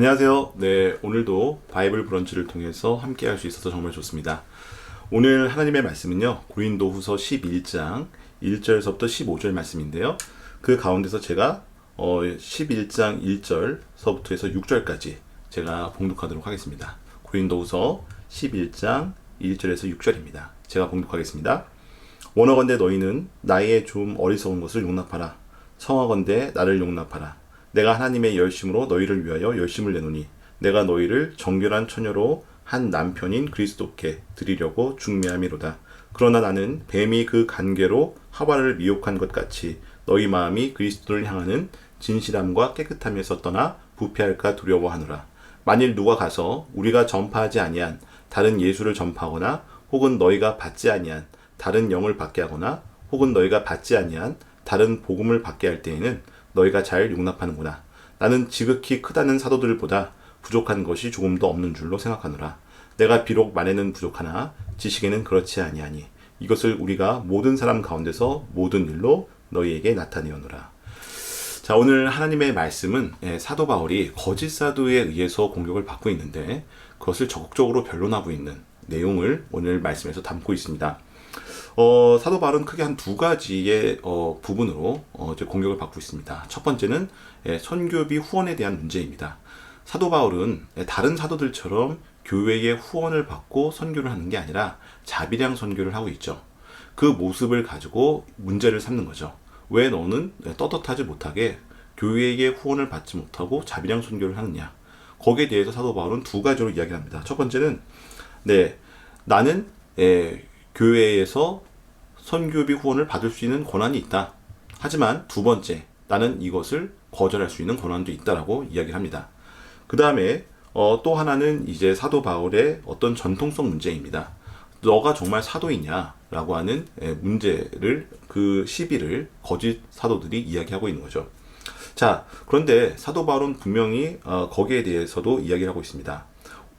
안녕하세요. 네, 오늘도 바이블 브런치를 통해서 함께 할 수 있어서 정말 좋습니다. 오늘 하나님의 말씀은요, 고린도후서 11장 1절서부터 15절 말씀인데요. 그 가운데서 제가 11장 1절서부터 해서 6절까지 제가 봉독하도록 하겠습니다. 고린도후서 11장 1절에서 6절입니다. 제가 봉독하겠습니다. 원하건대 너희는 나의 좀 어리석은 것을 용납하라. 청하건대 나를 용납하라. 내가 하나님의 열심으로 너희를 위하여 열심을 내노니 내가 너희를 정결한 처녀로 한 남편인 그리스도께 드리려고 중매함이로다. 그러나 나는 뱀이 그 간계로 하와를 미혹한 것 같이 너희 마음이 그리스도를 향하는 진실함과 깨끗함에서 떠나 부패할까 두려워하노라. 만일 누가 가서 우리가 전파하지 아니한 다른 예수를 전파하거나 혹은 너희가 받지 아니한 다른 영을 받게 하거나 혹은 너희가 받지 아니한 다른 복음을 받게 할 때에는 너희가 잘 용납하는구나. 나는 지극히 크다는 사도들보다 부족한 것이 조금도 없는 줄로 생각하노라. 내가 비록 말에는 부족하나 지식에는 그렇지 아니하니 이것을 우리가 모든 사람 가운데서 모든 일로 너희에게 나타내오노라. 자, 오늘 하나님의 말씀은 사도 바울이 거짓 사도에 의해서 공격을 받고 있는데 그것을 적극적으로 변론하고 있는 내용을 오늘 말씀에서 담고 있습니다. 사도 바울은 크게 한 두 가지의 부분으로 이제 공격을 받고 있습니다. 첫 번째는 선교비 후원에 대한 문제입니다. 사도 바울은 다른 사도들처럼 교회의 후원을 받고 선교를 하는 게 아니라 자비량 선교를 하고 있죠. 그 모습을 가지고 문제를 삼는 거죠. 왜 너는 떳떳하지 못하게 교회의 후원을 받지 못하고 자비량 선교를 하느냐. 거기에 대해서 사도 바울은 두 가지로 이야기를 합니다. 첫 번째는 나는 교회에서 선교비 후원을 받을 수 있는 권한이 있다. 하지만 두 번째, 나는 이것을 거절할 수 있는 권한도 있다라고 이야기를 합니다. 그 다음에 또 하나는 이제 사도 바울의 어떤 전통성 문제입니다. 너가 정말 사도이냐라고 하는 문제를 그 시비를 거짓 사도들이 이야기하고 있는 거죠. 자, 그런데 사도 바울은 분명히 거기에 대해서도 이야기를 하고 있습니다.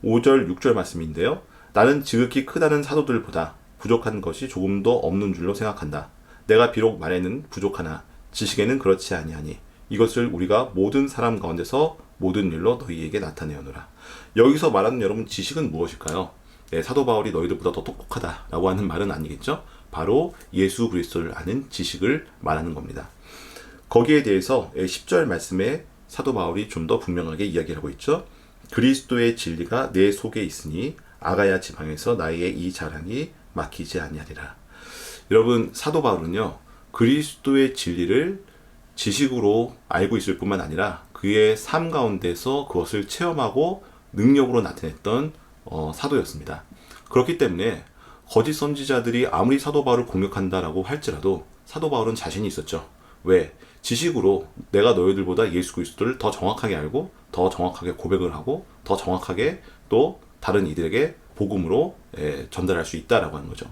5절, 6절 말씀인데요. 나는 지극히 크다는 사도들보다 부족한 것이 조금도 없는 줄로 생각한다. 내가 비록 말에는 부족하나 지식에는 그렇지 아니하니 이것을 우리가 모든 사람 가운데서 모든 일로 너희에게 나타내오노라. 여기서 말하는 여러분 지식은 무엇일까요? 사도 바울이 너희들보다 더 똑똑하다라고 하는 말은 아니겠죠? 바로 예수 그리스도를 아는 지식을 말하는 겁니다. 거기에 대해서 10절 말씀에 사도 바울이 좀 더 분명하게 이야기를 하고 있죠. 그리스도의 진리가 내 속에 있으니 아가야 지방에서 나의 이 자랑이 막히지 아니하리라. 여러분, 사도 바울은요, 그리스도의 진리를 지식으로 알고 있을 뿐만 아니라 그의 삶 가운데서 그것을 체험하고 능력으로 나타냈던 사도였습니다. 그렇기 때문에 거짓 선지자들이 아무리 사도 바울을 공격한다라고 할지라도 사도 바울은 자신이 있었죠. 왜? 지식으로 내가 너희들보다 예수 그리스도를 더 정확하게 알고 더 정확하게 고백을 하고 더 정확하게 또 다른 이들에게 복음으로 전달할 수 있다라고 하는 거죠.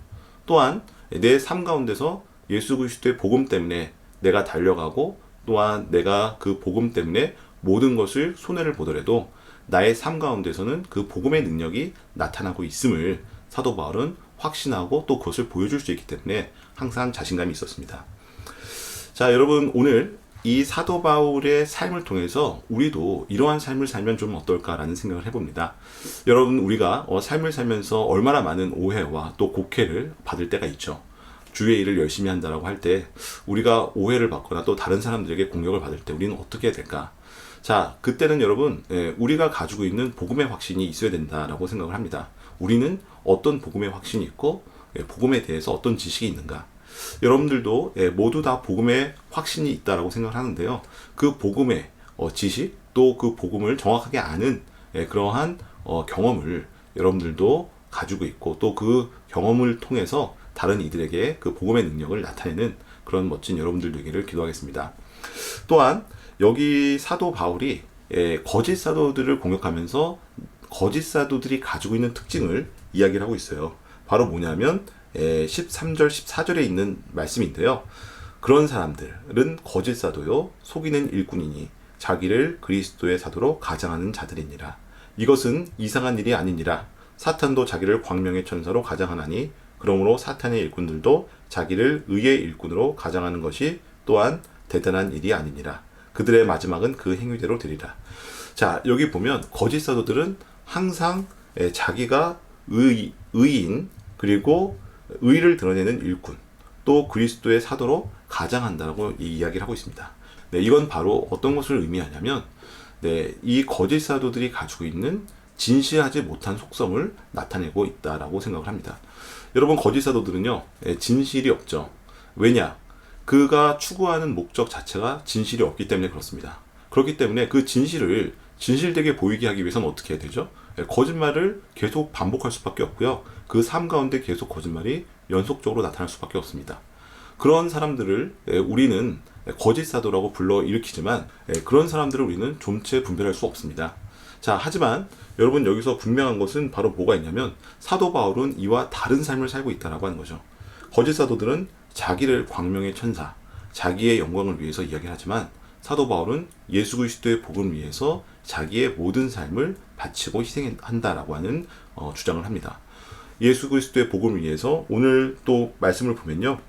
또한 내 삶 가운데서 예수 그리스도의 복음 때문에 내가 달려가고 또한 내가 그 복음 때문에 모든 것을 손해를 보더라도 나의 삶 가운데서는 그 복음의 능력이 나타나고 있음을 사도 바울은 확신하고 또 그것을 보여줄 수 있기 때문에 항상 자신감이 있었습니다. 자, 여러분, 오늘 이 사도 바울의 삶을 통해서 우리도 이러한 삶을 살면 좀 어떨까라는 생각을 해봅니다. 여러분, 우리가 삶을 살면서 얼마나 많은 오해와 또 곡해를 받을 때가 있죠. 주의 일을 열심히 한다라고 할 때 우리가 오해를 받거나 또 다른 사람들에게 공격을 받을 때 우리는 어떻게 해야 될까? 자, 그때는 여러분, 우리가 가지고 있는 복음의 확신이 있어야 된다라고 생각을 합니다. 우리는 어떤 복음의 확신이 있고 복음에 대해서 어떤 지식이 있는가? 여러분들도 모두 다 복음의 확신이 있다라고 생각을 하는데요. 그 복음의 지식 또 그 복음을 정확하게 아는 그러한 경험을 여러분들도 가지고 있고 또 그 경험을 통해서 다른 이들에게 그 복음의 능력을 나타내는 그런 멋진 여러분들 되기를 기도하겠습니다. 또한 여기 사도 바울이 거짓 사도들을 공격하면서 거짓 사도들이 가지고 있는 특징을 이야기를 하고 있어요. 바로 뭐냐면 13절, 14절에 있는 말씀인데요. 그런 사람들은 거짓 사도요, 속이는 일꾼이니 자기를 그리스도의 사도로 가장하는 자들이니라. 이것은 이상한 일이 아니니라. 사탄도 자기를 광명의 천사로 가장하나니 그러므로 사탄의 일꾼들도 자기를 의의 일꾼으로 가장하는 것이 또한 대단한 일이 아니니라. 그들의 마지막은 그 행위대로 되리라. 자, 여기 보면 거짓 사도들은 항상 자기가 의인 그리고 의를 드러내는 일꾼 또 그리스도의 사도로 가장한다고 이야기를 하고 있습니다. 네, 이건 바로 어떤 것을 의미하냐면 네, 이 거짓 사도들이 가지고 있는 진실하지 못한 속성을 나타내고 있다라고 생각을 합니다. 여러분, 거짓 사도들은요, 진실이 없죠. 왜냐? 그가 추구하는 목적 자체가 진실이 없기 때문에 그렇습니다. 그렇기 때문에 그 진실을 진실되게 보이게 하기 위해서는 어떻게 해야 되죠? 거짓말을 계속 반복할 수밖에 없고요. 그 삶 가운데 계속 거짓말이 연속적으로 나타날 수밖에 없습니다. 그런 사람들을 우리는 거짓 사도라고 불러 일으키지만 그런 사람들을 우리는 좀체 분별할 수 없습니다. 자, 하지만 여러분, 여기서 분명한 것은 바로 뭐가 있냐면 사도 바울은 이와 다른 삶을 살고 있다라고 하는 거죠. 거짓 사도들은 자기를 광명의 천사, 자기의 영광을 위해서 이야기하지만 사도 바울은 예수 그리스도의 복음을 위해서 자기의 모든 삶을 바치고 희생한다라고 하는 주장을 합니다. 예수 그리스도의 복음을 위해서 오늘 또 말씀을 보면요.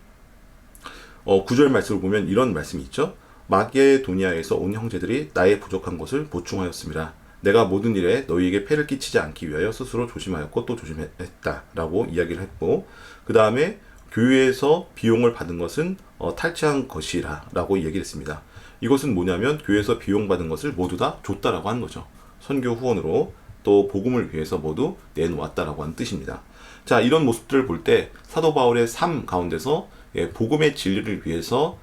9절 말씀을 보면 이런 말씀이 있죠. 마게도니아에서 온 형제들이 나의 부족한 것을 보충하였습니다. 내가 모든 일에 너희에게 폐를 끼치지 않기 위하여 스스로 조심하였고 또 조심했다라고 이야기를 했고, 그 다음에 교회에서 비용을 받은 것은 탈취한 것이라 라고 얘기를 했습니다. 이것은 뭐냐면 교회에서 비용 받은 것을 모두 다 줬다라고 하는 거죠. 선교 후원으로 또 복음을 위해서 모두 내놓았다라고 하는 뜻입니다. 자, 이런 모습들을 볼 때 사도 바울의 삶 가운데서 복음의 진리를 위해서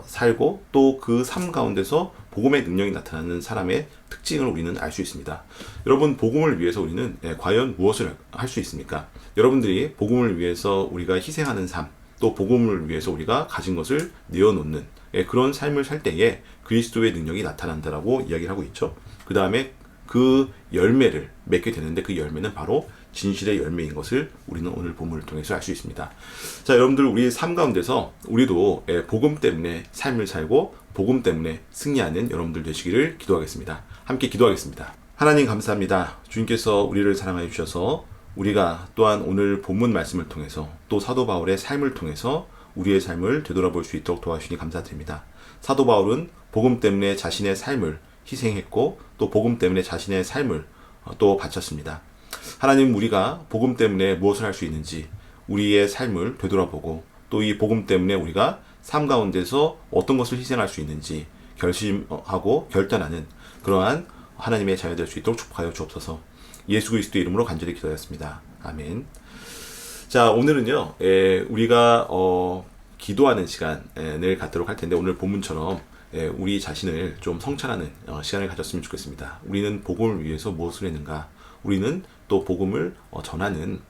살고 또 그 삶 가운데서 복음의 능력이 나타나는 사람의 특징을 우리는 알 수 있습니다. 여러분, 복음을 위해서 우리는 과연 무엇을 할 수 있습니까? 여러분들이 복음을 위해서 우리가 희생하는 삶, 또 복음을 위해서 우리가 가진 것을 내어놓는 그런 삶을 살 때에 그리스도의 능력이 나타난다라고 이야기를 하고 있죠. 그 다음에 그 열매를 맺게 되는데 그 열매는 바로 진실의 열매인 것을 우리는 오늘 본문을 통해서 알 수 있습니다. 자, 여러분들, 우리 삶 가운데서 우리도 복음 때문에 삶을 살고 복음 때문에 승리하는 여러분들 되시기를 기도하겠습니다. 함께 기도하겠습니다. 하나님, 감사합니다. 주님께서 우리를 사랑하여 주셔서 우리가 또한 오늘 본문 말씀을 통해서 또 사도 바울의 삶을 통해서 우리의 삶을 되돌아볼 수 있도록 도와주시니 감사드립니다. 사도 바울은 복음 때문에 자신의 삶을 희생했고 또 복음 때문에 자신의 삶을 또 바쳤습니다. 하나님, 우리가 복음 때문에 무엇을 할 수 있는지 우리의 삶을 되돌아보고 또 이 복음 때문에 우리가 삶 가운데서 어떤 것을 희생할 수 있는지 결심하고 결단하는 그러한 하나님의 자녀 될 수 있도록 축복하여 주옵소서. 예수 그리스도의 이름으로 간절히 기도하였습니다. 아멘. 자, 오늘은요, 우리가 기도하는 시간을 갖도록 할 텐데, 오늘 본문처럼 우리 자신을 좀 성찰하는 시간을 가졌으면 좋겠습니다. 우리는 복음을 위해서 무엇을 했는가? 우리는 또 복음을 전하는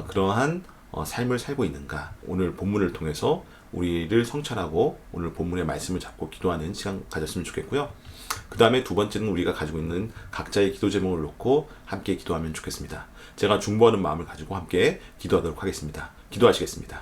그러한 삶을 살고 있는가? 오늘 본문을 통해서 우리를 성찰하고 오늘 본문의 말씀을 잡고 기도하는 시간 가졌으면 좋겠고요. 그 다음에 두 번째는 우리가 가지고 있는 각자의 기도 제목을 놓고 함께 기도하면 좋겠습니다. 제가 중보하는 마음을 가지고 함께 기도하도록 하겠습니다. 기도하시겠습니다.